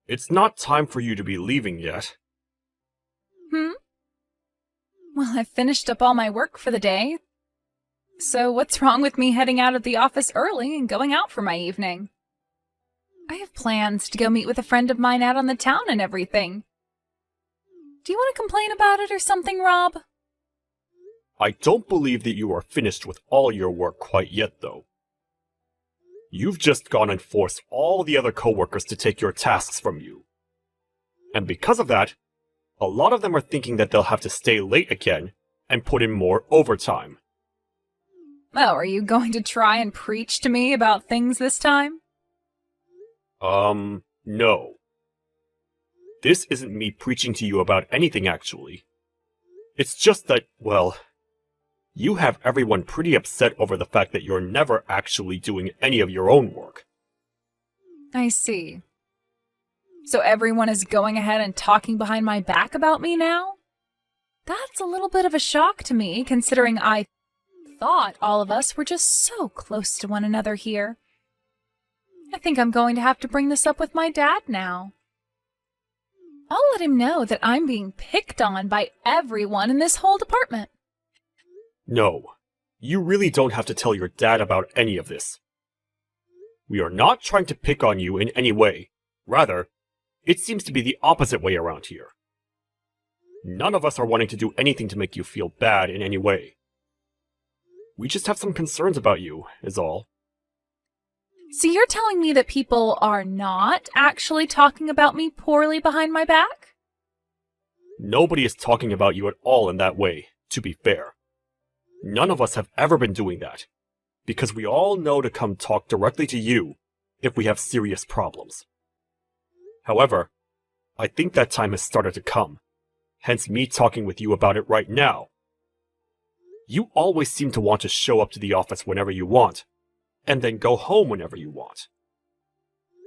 It's not time for you to be leaving yet. Hmm? Well, I've finished up all my work for the day. So what's wrong with me heading out of the office early and going out for my evening? I have plans to go meet with a friend of mine out on the town and everything. Do you want to complain about it or something, Rob? I don't believe that you are finished with all your work quite yet, though. You've just gone and forced all the other coworkers to take your tasks from you. And because of that, a lot of them are thinking that they'll have to stay late again and put in more overtime. Oh, are you going to try and preach to me about things this time? No. This isn't me preaching to you about anything, actually. It's just that, well, you have everyone pretty upset over the fact that you're never actually doing any of your own work. I see. So everyone is going ahead and talking behind my back about me now? That's a little bit of a shock to me, considering I thought all of us were just so close to one another here. I think I'm going to have to bring this up with my dad now. I'll let him know that I'm being picked on by everyone in this whole department. No, you really don't have to tell your dad about any of this. We are not trying to pick on you in any way. Rather, it seems to be the opposite way around here. None of us are wanting to do anything to make you feel bad in any way. We just have some concerns about you, is all. So you're telling me that people are not actually talking about me poorly behind my back? Nobody is talking about you at all in that way, to be fair. None of us have ever been doing that, because we all know to come talk directly to you if we have serious problems. However, I think that time has started to come, hence me talking with you about it right now. You always seem to want to show up to the office whenever you want, and then go home whenever you want.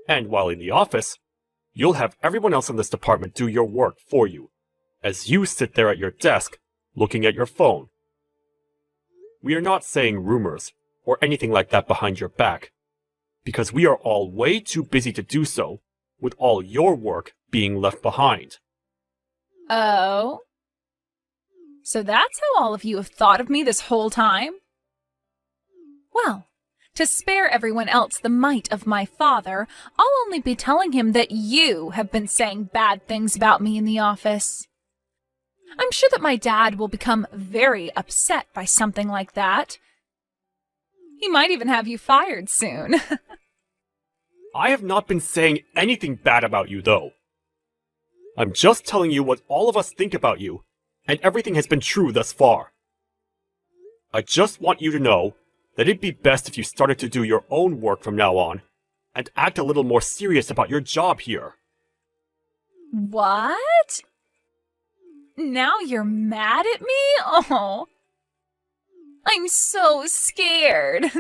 And while in the office, you'll have everyone else in this department do your work for you, as you sit there at your desk, looking at your phone. We are not saying rumors or anything like that behind your back, because we are all way too busy to do so, with all your work being left behind. Oh? So that's how all of you have thought of me this whole time? Well, to spare everyone else the might of my father, I'll only be telling him that you have been saying bad things about me in the office. I'm sure that my dad will become very upset by something like that. He might even have you fired soon. I have not been saying anything bad about you, though. I'm just telling you what all of us think about you, and everything has been true thus far. I just want you to know that it'd be best if you started to do your own work from now on, and act a little more serious about your job here. What? Now you're mad at me? Oh, I'm so scared.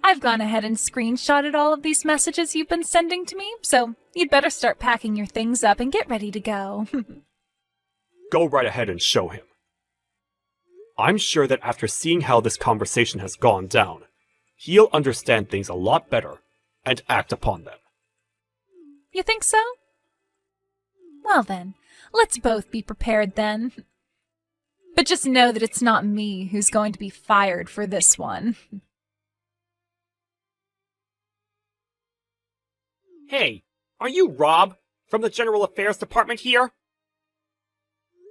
I've gone ahead and screenshotted all of these messages you've been sending to me, so you'd better start packing your things up and get ready to go. Go right ahead and show him. I'm sure that after seeing how this conversation has gone down, he'll understand things a lot better and act upon them. You think so? Well then, let's both be prepared then. But just know that it's not me who's going to be fired for this one. Hey, are you Rob, from the General Affairs Department here?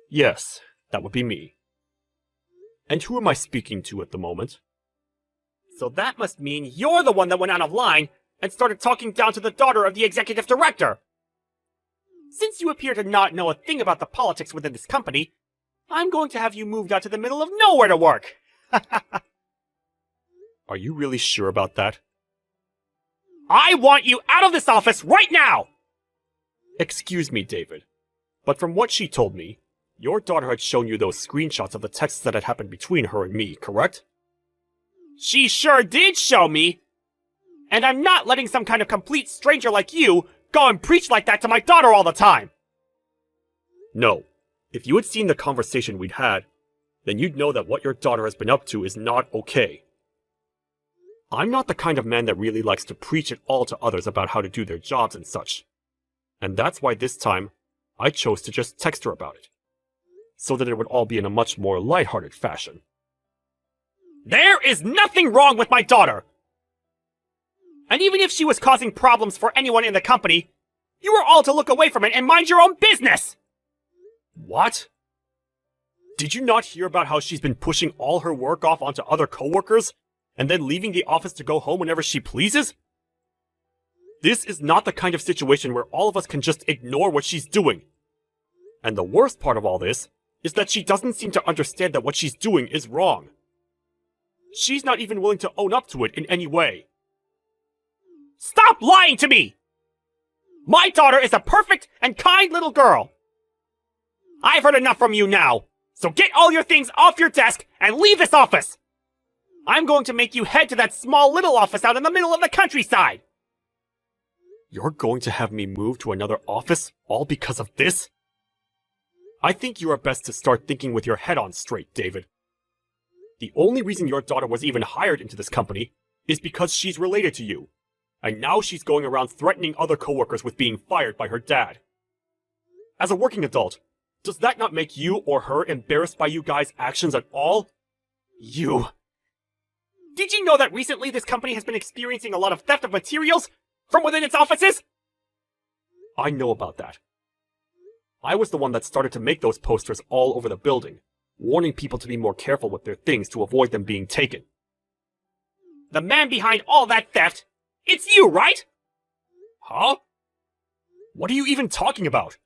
Yes, that would be me. And who am I speaking to at the moment? So that must mean you're the one that went out of line and started talking down to the daughter of the executive director. Since you appear to not know a thing about the politics within this company, I'm going to have you moved out to the middle of nowhere to work. Are you really sure about that? I want you out of this office right now! Excuse me, David, but from what she told me, your daughter had shown you those screenshots of the texts that had happened between her and me, correct? She sure did show me! And I'm not letting some kind of complete stranger like you go and preach like that to my daughter all the time! No. If you had seen the conversation we'd had, then you'd know that what your daughter has been up to is not okay. I'm not the kind of man that really likes to preach it all to others about how to do their jobs and such. And that's why this time, I chose to just text her about it. So that it would all be in a much more lighthearted fashion. There is nothing wrong with my daughter! And even if she was causing problems for anyone in the company, you were all to look away from it and mind your own business! What? Did you not hear about how she's been pushing all her work off onto other coworkers, and then leaving the office to go home whenever she pleases? This is not the kind of situation where all of us can just ignore what she's doing. And the worst part of all this is that she doesn't seem to understand that what she's doing is wrong. She's not even willing to own up to it in any way. Stop lying to me! My daughter is a perfect and kind little girl. I've heard enough from you now, so get all your things off your desk and leave this office! I'm going to make you head to that small little office out in the middle of the countryside! You're going to have me move to another office, all because of this? I think you are best to start thinking with your head on straight, David. The only reason your daughter was even hired into this company is because she's related to you, and now she's going around threatening other coworkers with being fired by her dad. As a working adult, does that not make you or her embarrassed by you guys' actions at all? You... Did you know that recently this company has been experiencing a lot of theft of materials from within its offices? I know about that. I was the one that started to make those posters all over the building, warning people to be more careful with their things to avoid them being taken. The man behind all that theft, it's you, right? Huh? What are you even talking about?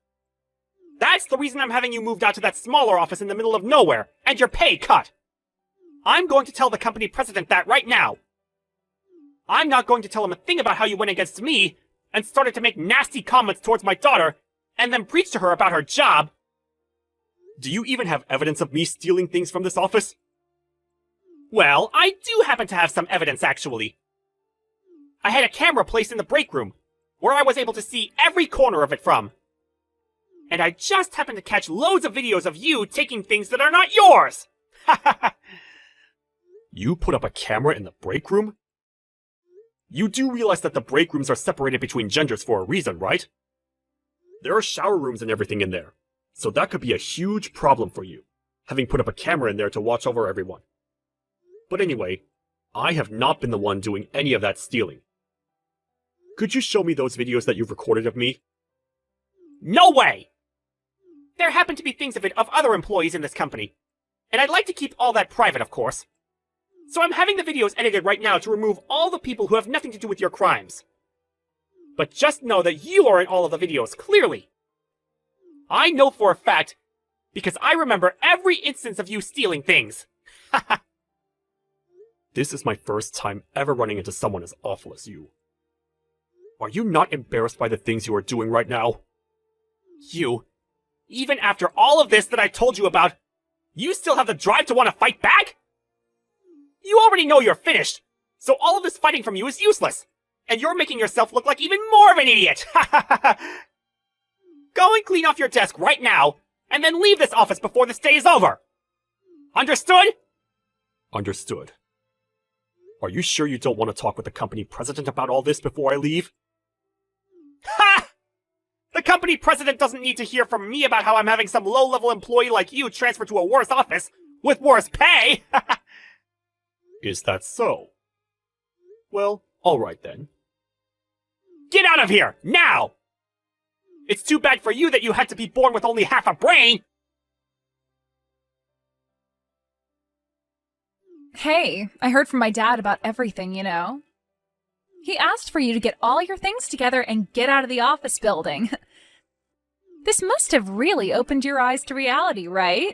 That's the reason I'm having you moved out to that smaller office in the middle of nowhere, and your pay cut. I'm going to tell the company president that right now. I'm not going to tell him a thing about how you went against me and started to make nasty comments towards my daughter and then preach to her about her job. Do you even have evidence of me stealing things from this office? Well, I do happen to have some evidence, actually. I had a camera placed in the break room, where I was able to see every corner of it from. And I just happened to catch loads of videos of you taking things that are not yours! You put up a camera in the break room? You do realize that the break rooms are separated between genders for a reason, right? There are shower rooms and everything in there, so that could be a huge problem for you, having put up a camera in there to watch over everyone. But anyway, I have not been the one doing any of that stealing. Could you show me those videos that you've recorded of me? No way! There happen to be things of it of other employees in this company, and I'd like to keep all that private, of course. So I'm having the videos edited right now to remove all the people who have nothing to do with your crimes. But just know that you are in all of the videos, clearly. I know for a fact, because I remember every instance of you stealing things. This is my first time ever running into someone as awful as you. Are you not embarrassed by the things you are doing right now? You, even after all of this that I told you about, you still have the drive to want to fight back? You already know you're finished, so all of this fighting from you is useless, and you're making yourself look like even more of an idiot! Go and clean off your desk right now, and then leave this office before this day is over! Understood? Understood. Are you sure you don't want to talk with the company president about all this before I leave? Ha! The company president doesn't need to hear from me about how I'm having some low-level employee like you transferred to a worse office with worse pay! Is that so? Well, alright then. Get out of here, now! It's too bad for you that you had to be born with only half a brain! Hey, I heard from my dad about everything, you know. He asked for you to get all your things together and get out of the office building. This must have really opened your eyes to reality, right?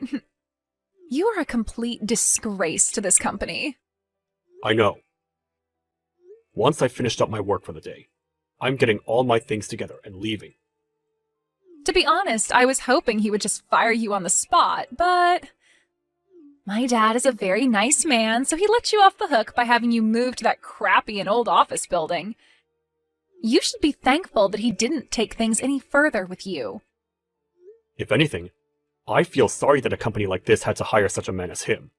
You are a complete disgrace to this company. I know. Once I finished up my work for the day, I'm getting all my things together and leaving. To be honest, I was hoping he would just fire you on the spot, but my dad is a very nice man, so he let you off the hook by having you move to that crappy and old office building. You should be thankful that he didn't take things any further with you. If anything, I feel sorry that a company like this had to hire such a man as him.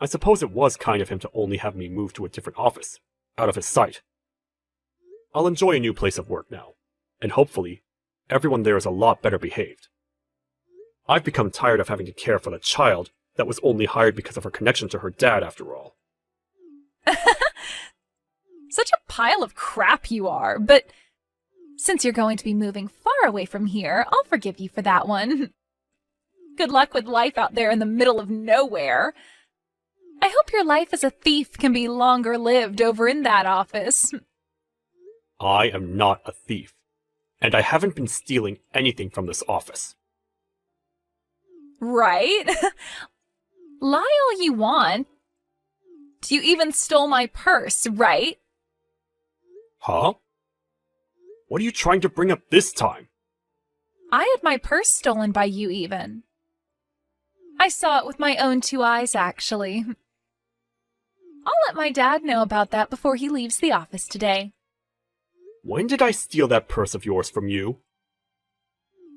I suppose it was kind of him to only have me move to a different office, out of his sight. I'll enjoy a new place of work now, and hopefully, everyone there is a lot better behaved. I've become tired of having to care for the child that was only hired because of her connection to her dad after all. Such a pile of crap you are, but since you're going to be moving far away from here, I'll forgive you for that one. Good luck with life out there in the middle of nowhere. I hope your life as a thief can be longer lived over in that office. I am not a thief, and I haven't been stealing anything from this office. Right? Lie all you want. You even stole my purse, right? Huh? What are you trying to bring up this time? I had my purse stolen by you even. I saw it with my own 2 eyes, actually. I'll let my dad know about that before he leaves the office today. When did I steal that purse of yours from you?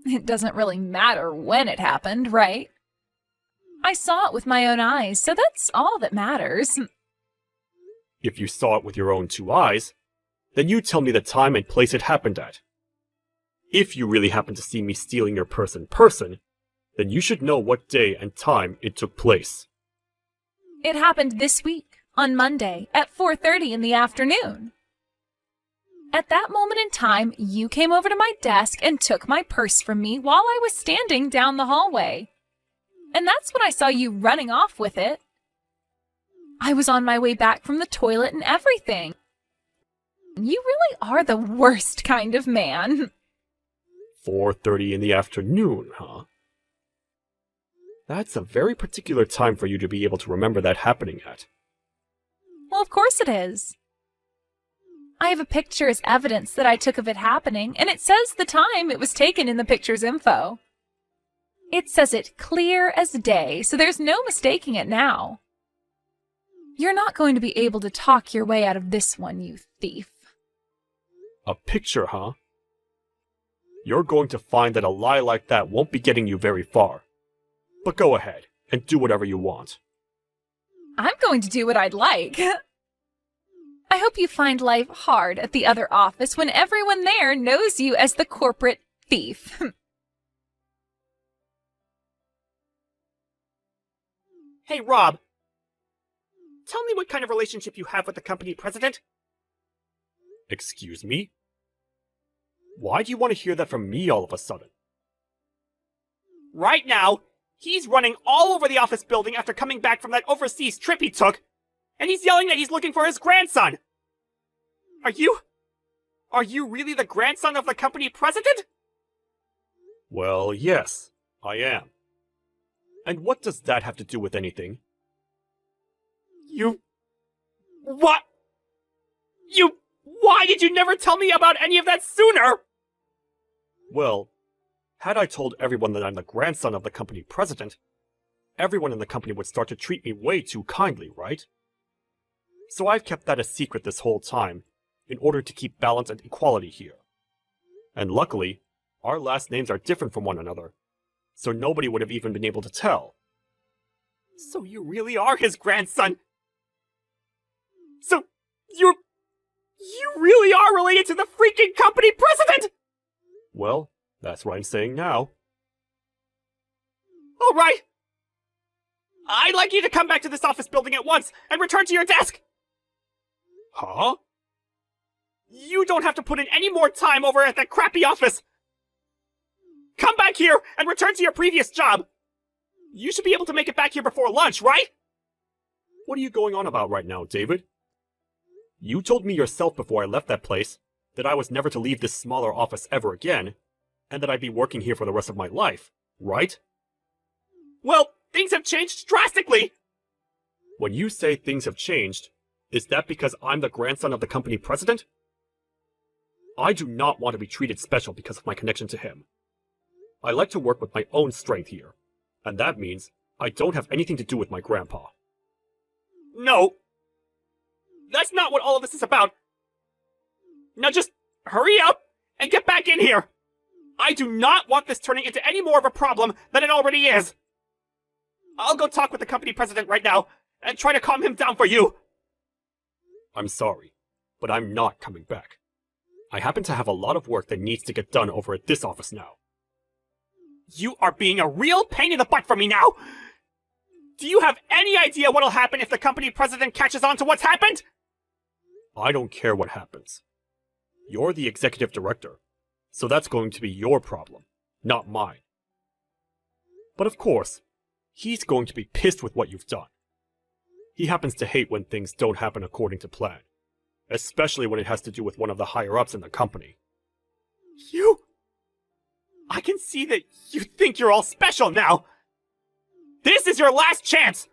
It doesn't really matter when it happened, right? I saw it with my own eyes, so that's all that matters. If you saw it with your own 2 eyes, then you tell me the time and place it happened at. If you really happen to see me stealing your purse in person, then you should know what day and time it took place. It happened this week, on Monday, at 4:30 in the afternoon. At that moment in time, you came over to my desk and took my purse from me while I was standing down the hallway. And that's when I saw you running off with it. I was on my way back from the toilet and everything. You really are the worst kind of man. 4:30 in the afternoon, huh? That's a very particular time for you to be able to remember that happening at. Well, of course it is. I have a picture as evidence that I took of it happening, and it says the time it was taken in the picture's info. It says it clear as day, so there's no mistaking it now. You're not going to be able to talk your way out of this one, you thief. A picture, huh? You're going to find that a lie like that won't be getting you very far. But go ahead, and do whatever you want. I'm going to do what I'd like. I hope you find life hard at the other office when everyone there knows you as the corporate thief. Hey, Rob. Tell me what kind of relationship you have with the company president? Excuse me? Why do you want to hear that from me all of a sudden? Right now, he's running all over the office building after coming back from that overseas trip he took, and he's yelling that he's looking for his grandson. Are you really the grandson of the company president? Well, yes, I am. And what does that have to do with anything? What? Why did you never tell me about any of that sooner? Well, had I told everyone that I'm the grandson of the company president, everyone in the company would start to treat me way too kindly, right? So I've kept that a secret this whole time, in order to keep balance and equality here. And luckily, our last names are different from one another, so nobody would have even been able to tell. So you really are his grandson? So, you really are related to the freaking company president? Well, that's what I'm saying now. All right. I'd like you to come back to this office building at once and return to your desk. Huh? You don't have to put in any more time over at that crappy office. Come back here and return to your previous job. You should be able to make it back here before lunch, right? What are you going on about right now, David? You told me yourself before I left that place that I was never to leave this smaller office ever again, and that I'd be working here for the rest of my life, right? Well, things have changed drastically. When you say things have changed, is that because I'm the grandson of the company president? I do not want to be treated special because of my connection to him. I like to work with my own strength here, and that means I don't have anything to do with my grandpa. No. That's not what all of this is about. Now just hurry up and get back in here. I do not want this turning into any more of a problem than it already is. I'll go talk with the company president right now, and try to calm him down for you. I'm sorry, but I'm not coming back. I happen to have a lot of work that needs to get done over at this office now. You are being a real pain in the butt for me now! Do you have any idea what'll happen if the company president catches on to what's happened? I don't care what happens. You're the executive director, so that's going to be your problem, not mine. But of course, he's going to be pissed with what you've done. He happens to hate when things don't happen according to plan, especially when it has to do with one of the higher-ups in the company. I can see that you think you're all special now. This is your last chance!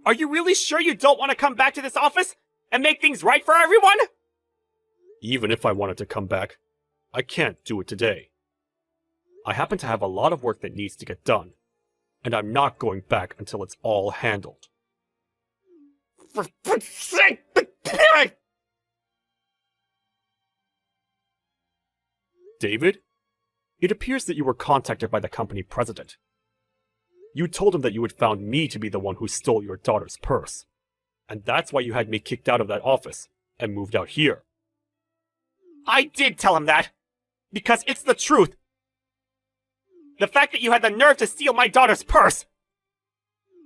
Are you really sure you don't want to come back to this office and make things right for everyone? Even if I wanted to come back, I can't do it today. I happen to have a lot of work that needs to get done, and I'm not going back until it's all handled. For fuck's sake! David, it appears that you were contacted by the company president. You told him that you had found me to be the one who stole your daughter's purse, and that's why you had me kicked out of that office and moved out here. I did tell him that, because it's the truth. The fact that you had the nerve to steal my daughter's purse.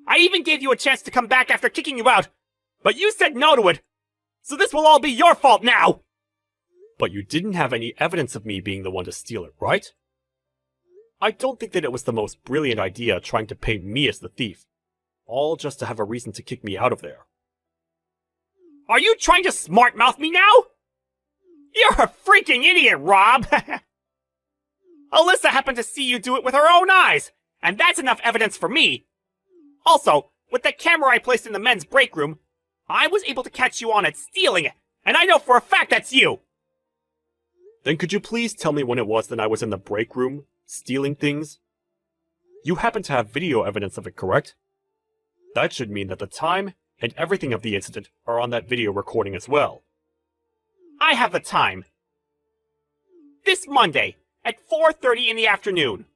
I even gave you a chance to come back after kicking you out, but you said no to it, so this will all be your fault now! But you didn't have any evidence of me being the one to steal it, right? I don't think that it was the most brilliant idea trying to paint me as the thief, all just to have a reason to kick me out of there. Are you trying to smart-mouth me now? You're a freaking idiot, Rob! Alyssa happened to see you do it with her own eyes, and that's enough evidence for me. Also, with the camera I placed in the men's break room, I was able to catch you on it stealing it, and I know for a fact that's you! Then could you please tell me when it was that I was in the break room, stealing things? You happen to have video evidence of it, correct? That should mean that the time and everything of the incident are on that video recording as well. I have the time. This Monday, at 4:30 in the afternoon.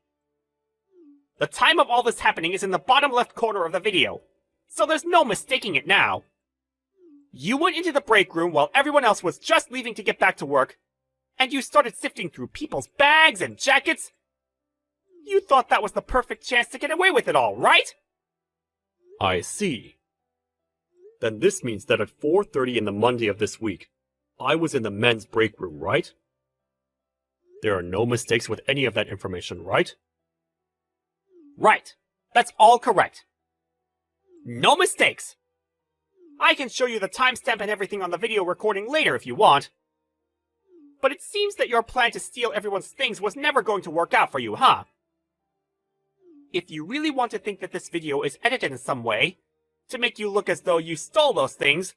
The time of all this happening is in the bottom left corner of the video, so there's no mistaking it now. You went into the break room while everyone else was just leaving to get back to work, and you started sifting through people's bags and jackets. You thought that was the perfect chance to get away with it all, right? I see. Then this means that at 4:30 in the Monday of this week, I was in the men's break room, right? There are no mistakes with any of that information, right? Right. That's all correct. No mistakes. I can show you the timestamp and everything on the video recording later if you want. But it seems that your plan to steal everyone's things was never going to work out for you, huh? If you really want to think that this video is edited in some way, to make you look as though you stole those things,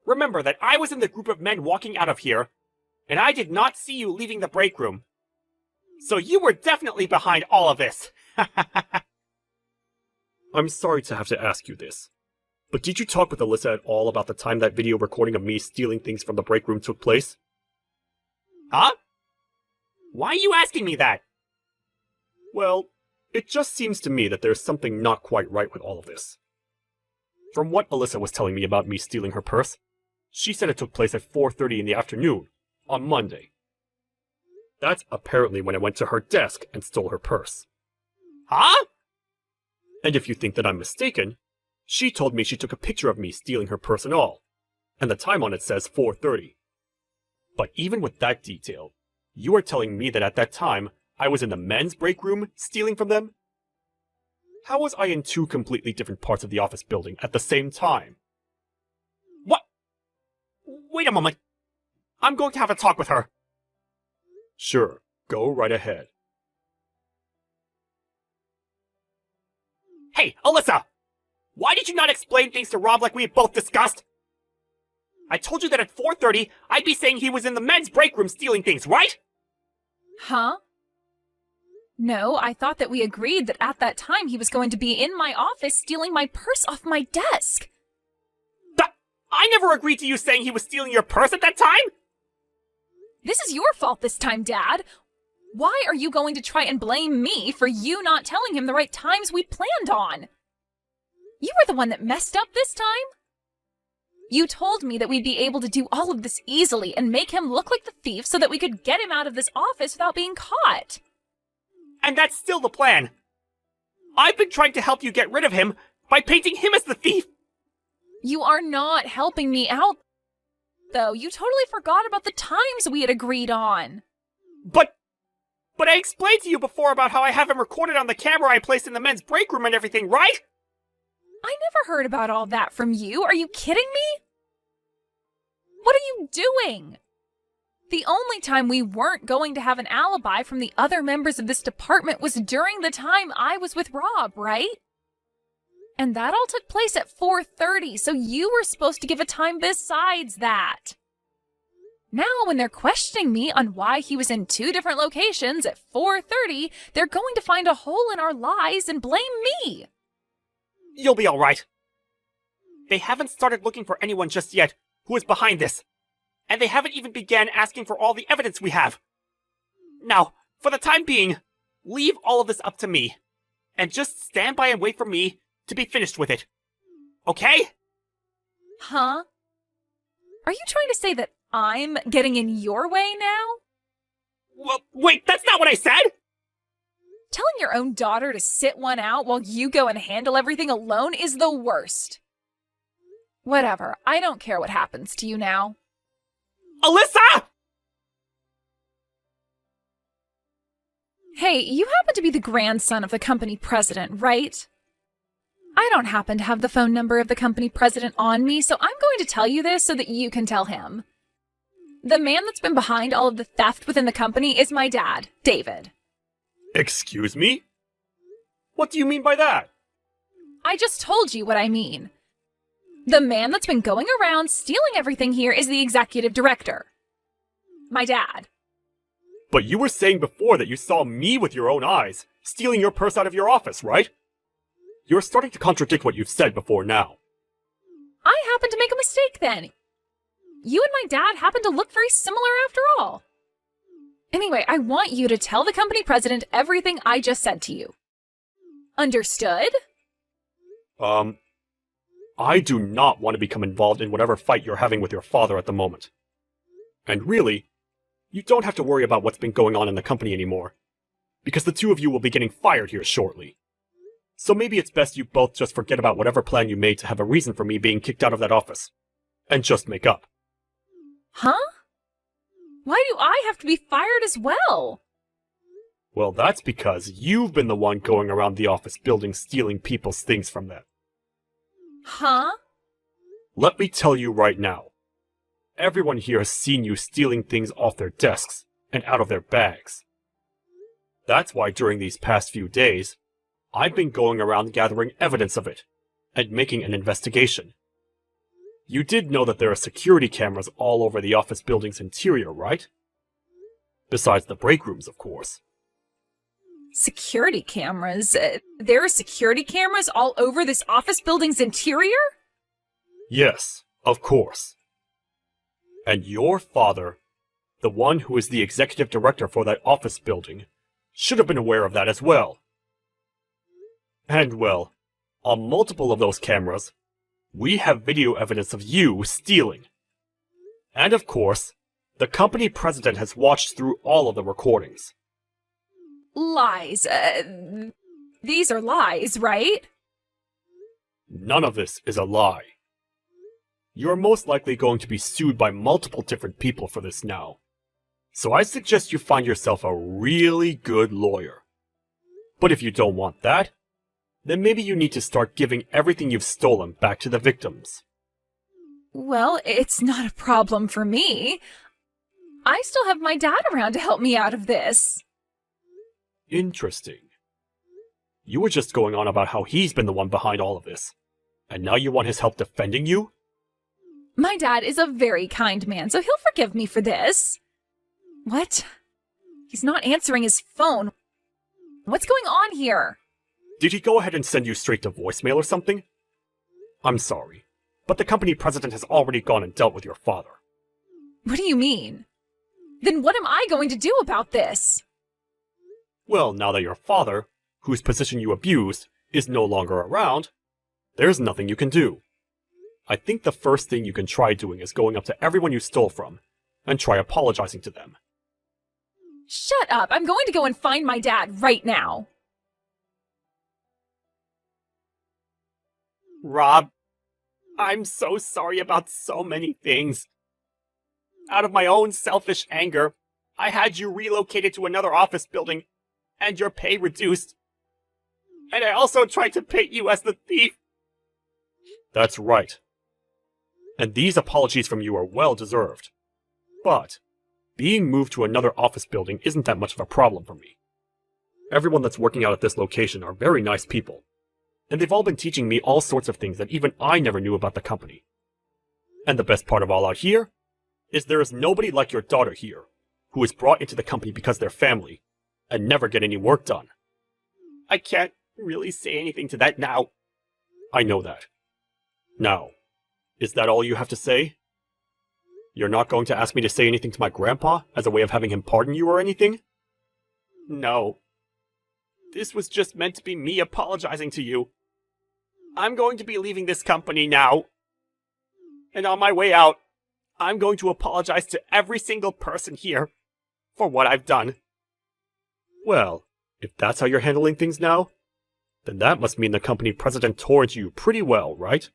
remember that I was in the group of men walking out of here, and I did not see you leaving the break room. So you were definitely behind all of this. I'm sorry to have to ask you this, but did you talk with Alyssa at all about the time that video recording of me stealing things from the break room took place? Huh? Why are you asking me that? Well, it just seems to me that there's something not quite right with all of this. From what Alyssa was telling me about me stealing her purse, she said it took place at 4:30 in the afternoon, on Monday. That's apparently when I went to her desk and stole her purse. Huh? And if you think that I'm mistaken, she told me she took a picture of me stealing her purse and all, and the time on it says 4:30. But even with that detail, you are telling me that at that time, I was in the men's break room stealing from them? How was I in two completely different parts of the office building at the same time? What? Wait a moment. I'm going to have a talk with her. Sure, go right ahead. Hey, Alyssa! Why did you not explain things to Rob like we had both discussed? I told you that at 4:30, I'd be saying he was in the men's break room stealing things, right? Huh? No, I thought that we agreed that at that time he was going to be in my office stealing my purse off my desk. I never agreed to you saying he was stealing your purse at that time! This is your fault this time, Dad. Why are you going to try and blame me for you not telling him the right times we planned on? You were the one that messed up this time. You told me that we'd be able to do all of this easily and make him look like the thief so that we could get him out of this office without being caught. And that's still the plan. I've been trying to help you get rid of him by painting him as the thief. You are not helping me out, though. You totally forgot about the times we had agreed on. But I explained to you before about how I have him recorded on the camera I placed in the men's break room and everything, right? I never heard about all that from you. Are you kidding me? What are you doing? The only time we weren't going to have an alibi from the other members of this department was during the time I was with Rob, right? And that all took place at 4:30, so you were supposed to give a time besides that. Now, when they're questioning me on why he was in 2 different locations at 4:30, they're going to find a hole in our lies and blame me. You'll be alright. They haven't started looking for anyone just yet who is behind this. And they haven't even began asking for all the evidence we have. Now, for the time being, leave all of this up to me. And just stand by and wait for me to be finished with it. Okay? Huh? Are you trying to say that I'm getting in your way now? Well, wait, that's not what I said! Telling your own daughter to sit one out while you go and handle everything alone is the worst. Whatever, I don't care what happens to you now. Alyssa! Hey, you happen to be the grandson of the company president, right? I don't happen to have the phone number of the company president on me, so I'm going to tell you this so that you can tell him. The man that's been behind all of the theft within the company is my dad, David. Excuse me? What do you mean by that? I just told you what I mean. The man that's been going around stealing everything here is the executive director. My dad. But you were saying before that you saw me with your own eyes, stealing your purse out of your office, right? You're starting to contradict what you've said before now. I happened to make a mistake then. You and my dad happen to look very similar after all. Anyway, I want you to tell the company president everything I just said to you. Understood? I do not want to become involved in whatever fight you're having with your father at the moment. And really, you don't have to worry about what's been going on in the company anymore, because the 2 of you will be getting fired here shortly. So maybe it's best you both just forget about whatever plan you made to have a reason for me being kicked out of that office, and just make up. Huh? Why do I have to be fired as well? Well, that's because you've been the one going around the office building stealing people's things from them. Huh? Let me tell you right now. Everyone here has seen you stealing things off their desks and out of their bags. That's why during these past few days, I've been going around gathering evidence of it and making an investigation. You did know that there are security cameras all over the office building's interior, right? Besides the break rooms, of course. Security cameras? There are security cameras all over this office building's interior? Yes, of course. And your father, the one who is the executive director for that office building, should have been aware of that as well. And well, on multiple of those cameras, we have video evidence of you stealing. And of course, the company president has watched through all of the recordings. Lies. These are lies, right? None of this is a lie. You're most likely going to be sued by multiple different people for this now. So I suggest you find yourself a really good lawyer. But if you don't want that, then maybe you need to start giving everything you've stolen back to the victims. Well, it's not a problem for me. I still have my dad around to help me out of this. Interesting. You were just going on about how he's been the one behind all of this, and now you want his help defending you? My dad is a very kind man, so he'll forgive me for this. What? He's not answering his phone. What's going on here? Did he go ahead and send you straight to voicemail or something? I'm sorry, but the company president has already gone and dealt with your father. What do you mean? Then what am I going to do about this? Well, now that your father, whose position you abused, is no longer around, There's nothing you can do. I think the first thing you can try doing is going up to everyone you stole from and try apologizing to them. Shut up! I'm going to go and find my dad right now! Rob, I'm so sorry about so many things. Out of my own selfish anger, I had you relocated to another office building and your pay reduced. And I also tried to paint you as the thief. That's right. And these apologies from you are well deserved. But being moved to another office building isn't that much of a problem for me. Everyone that's working out at this location are very nice people, and they've all been teaching me all sorts of things that even I never knew about the company. And the best part of all out here is there is nobody like your daughter here who is brought into the company because they're family and never get any work done. I can't really say anything to that now. I know that. Now, is that all you have to say? You're not going to ask me to say anything to my grandpa as a way of having him pardon you or anything? No. This was just meant to be me apologizing to you. I'm going to be leaving this company now. And on my way out, I'm going to apologize to every single person here for what I've done. Well, if that's how you're handling things now, then that must mean the company president towards you pretty well, right?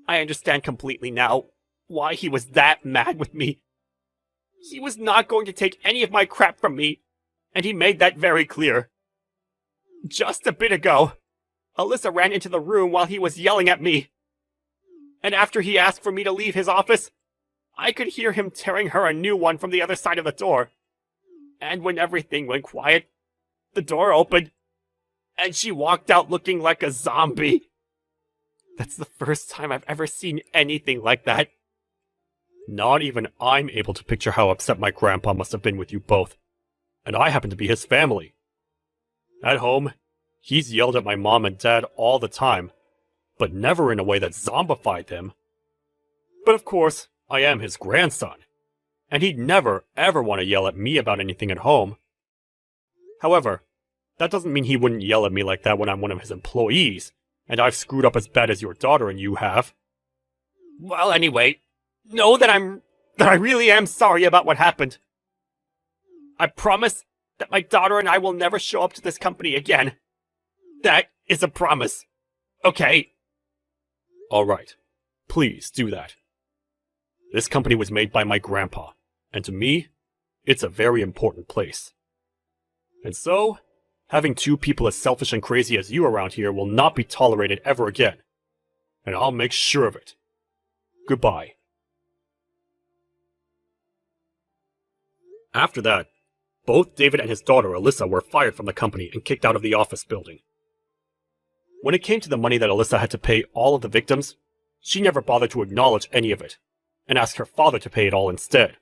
I understand completely now why he was that mad with me. He was not going to take any of my crap from me, and he made that very clear. Just a bit ago, Alyssa ran into the room while he was yelling at me. And after he asked for me to leave his office, I could hear him tearing her a new one from the other side of the door. And when everything went quiet, the door opened, and she walked out looking like a zombie. That's the first time I've ever seen anything like that. Not even I'm able to picture how upset my grandpa must have been with you both. And I happen to be his family. At home, he's yelled at my mom and dad all the time, but never in a way that zombified them. But of course, I am his grandson, and he'd never, ever want to yell at me about anything at home. However, that doesn't mean he wouldn't yell at me like that when I'm one of his employees, and I've screwed up as bad as your daughter and you have. Well, anyway, know that I really am sorry about what happened. I promise that my daughter and I will never show up to this company again. That is a promise. Okay? All right. Please do that. This company was made by my grandpa, and to me, it's a very important place. And so, having two people as selfish and crazy as you around here will not be tolerated ever again. And I'll make sure of it. Goodbye. After that, both David and his daughter Alyssa were fired from the company and kicked out of the office building. When it came to the money that Alyssa had to pay all of the victims, she never bothered to acknowledge any of it, and asked her father to pay it all instead.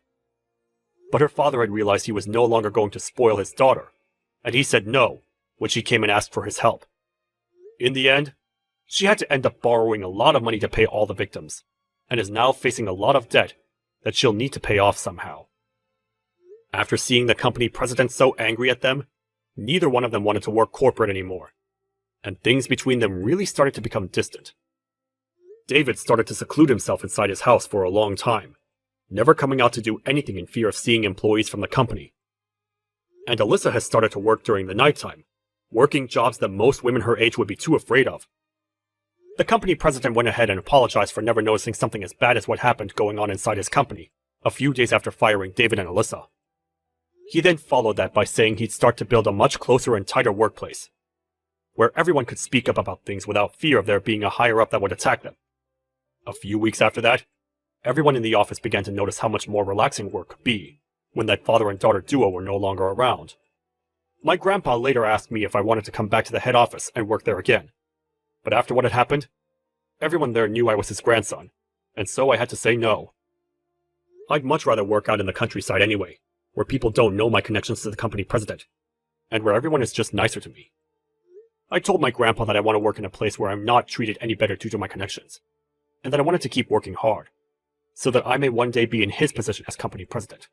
But her father had realized he was no longer going to spoil his daughter, and he said no when she came and asked for his help. In the end, she had to end up borrowing a lot of money to pay all the victims, and is now facing a lot of debt that she'll need to pay off somehow. After seeing the company president so angry at them, neither one of them wanted to work corporate anymore, and things between them really started to become distant. David started to seclude himself inside his house for a long time, never coming out to do anything in fear of seeing employees from the company. And Alyssa has started to work during the nighttime, working jobs that most women her age would be too afraid of. The company president went ahead and apologized for never noticing something as bad as what happened going on inside his company, a few days after firing David and Alyssa. He then followed that by saying he'd start to build a much closer and tighter workplace, where everyone could speak up about things without fear of there being a higher-up that would attack them. A few weeks after that, everyone in the office began to notice how much more relaxing work could be when that father and daughter duo were no longer around. My grandpa later asked me if I wanted to come back to the head office and work there again. But after what had happened, everyone there knew I was his grandson, and so I had to say no. I'd much rather work out in the countryside anyway, where people don't know my connections to the company president, and where everyone is just nicer to me. I told my grandpa that I want to work in a place where I'm not treated any better due to my connections, and that I wanted to keep working hard, so that I may one day be in his position as company president.